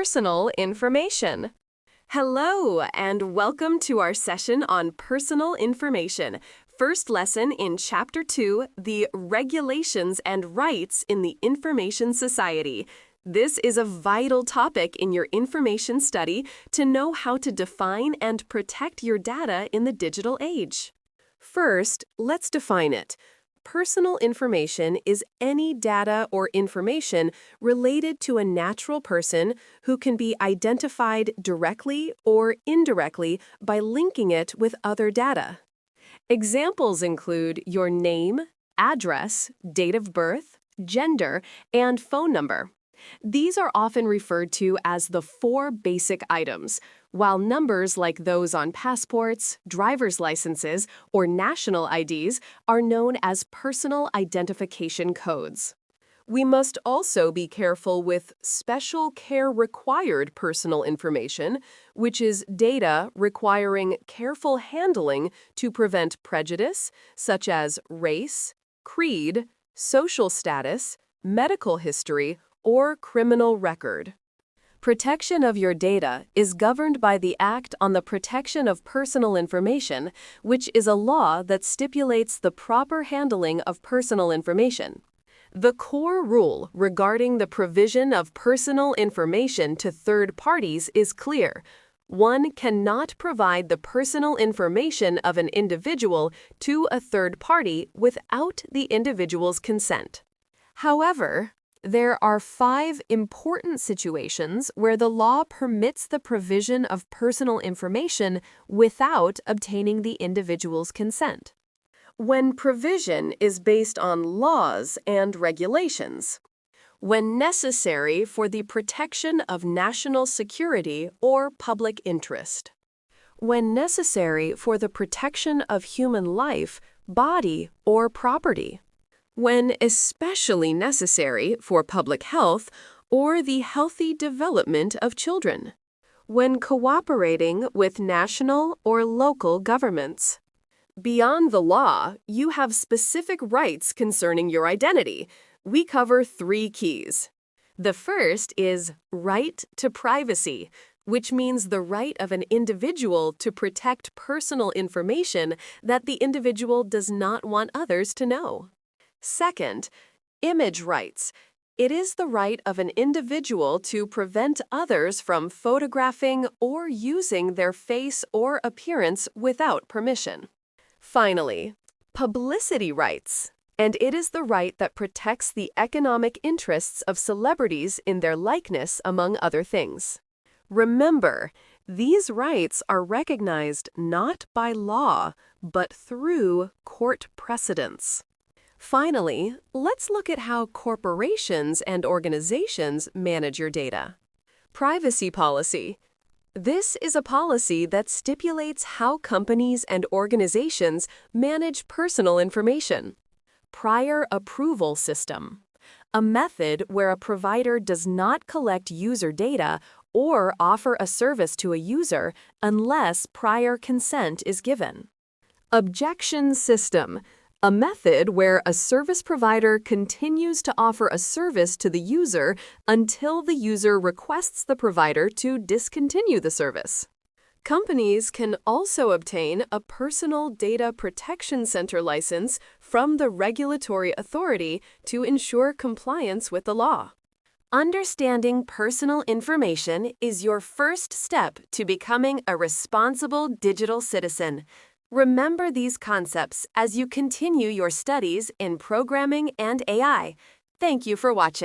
personal information. Hello, and welcome to our session on personal information. First lesson in Chapter 2, the Regulations and Rights in the Information Society. This is a vital topic in your information study to know how to define and protect your data in the digital age. First, let's define it. Personal information is any data or information related to a natural person who can be identified directly or indirectly by linking it with other data. Examples include your name, address, date of birth, gender, and phone number. These are often referred to as the 4 basic items, while numbers like those on passports, driver's licenses, or national IDs are known as personal identification codes. We must also be careful with special care required personal information, which is data requiring careful handling to prevent prejudice, such as race, creed, social status, medical history, or criminal record. Protection of your data is governed by the Act on the Protection of Personal Information, which is a law that stipulates the proper handling of personal information. The core rule regarding the provision of personal information to third parties is clear. One cannot provide the personal information of an individual to a third party without the individual's consent. However, there are 5 important situations where the law permits the provision of personal information without obtaining the individual's consent. When provision is based on laws and regulations. When necessary for the protection of national security or public interest. When necessary for the protection of human life, body, or property. When especially necessary for public health or the healthy development of children. When cooperating with national or local governments. Beyond the law, you have specific rights concerning your identity. We cover 3 keys. The first is right to privacy, which means the right of an individual to protect personal information that the individual does not want others to know. Second, image rights. It is the right of an individual to prevent others from photographing or using their face or appearance without permission. Finally, publicity rights. And it is the right that protects the economic interests of celebrities in their likeness, among other things. Remember, these rights are recognized not by law, but through court precedents. Finally, let's look at how corporations and organizations manage your data. Privacy policy. This is a policy that stipulates how companies and organizations manage personal information. Prior approval system. A method where a provider does not collect user data or offer a service to a user unless prior consent is given. Objection system. A method where a service provider continues to offer a service to the user until the user requests the provider to discontinue the service. Companies can also obtain a Personal Data Protection Center license from the regulatory authority to ensure compliance with the law. Understanding personal information is your first step to becoming a responsible digital citizen. Remember these concepts as you continue your studies in programming and AI. Thank you for watching.